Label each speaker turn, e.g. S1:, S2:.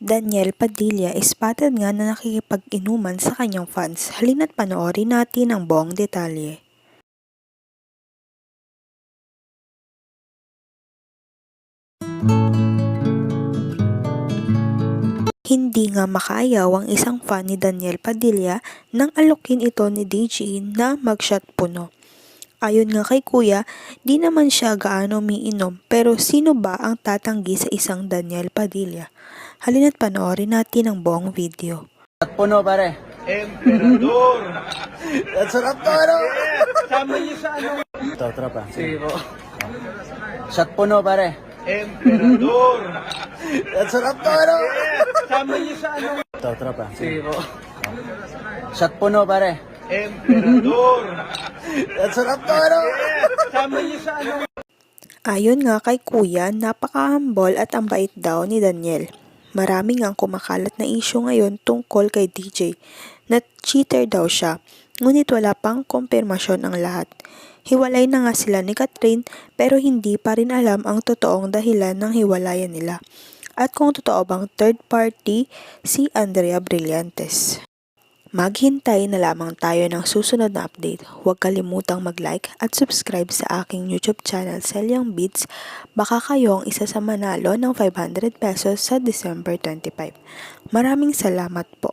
S1: Daniel Padilla spotted nga na nakikipag-inuman sa kanyang fans. Halina't panoorin natin ang buong detalye. Hindi nga makaayaw ang isang fan ni Daniel Padilla nang alokin ito ni DJ na mag-shot puno. Ayon nga kay Kuya, di naman siya gaano umiinom pero sino ba ang tatanggi sa isang Daniel Padilla? Halina't panoorin natin ang buong video.
S2: At puno pare.
S3: Emperador!
S2: At sarap to ano?
S3: Sama niyo sa ano?
S2: Ito, tropa.
S3: Zero.
S2: Shot puno pare.
S3: Emperador!
S2: At sarap to ano?
S3: Sama niyo sa ano?
S2: Ito, tropa.
S3: Zero.
S2: Shot puno pare.
S3: Emperador!
S2: At sarap to ano?
S3: Sama niyo sa ano?
S1: Ayon nga kay Kuya, napaka-humble at ang bait daw ni Daniel. Marami ngang kumakalat na issue ngayon tungkol kay DJ na cheater daw siya, ngunit wala pang kumpirmasyon ang lahat. Hiwalay na nga sila ni Catherine pero hindi pa rin alam ang totoong dahilan ng hiwalayan nila at kung totoo bang third party si Andrea Brillantes. Maghintay na lamang tayo ng susunod na update. Huwag kalimutang mag-like at subscribe sa aking YouTube channel Celiang Beats. Baka kayo ang isa sa manalo ng 500 pesos sa December 25. Maraming salamat po.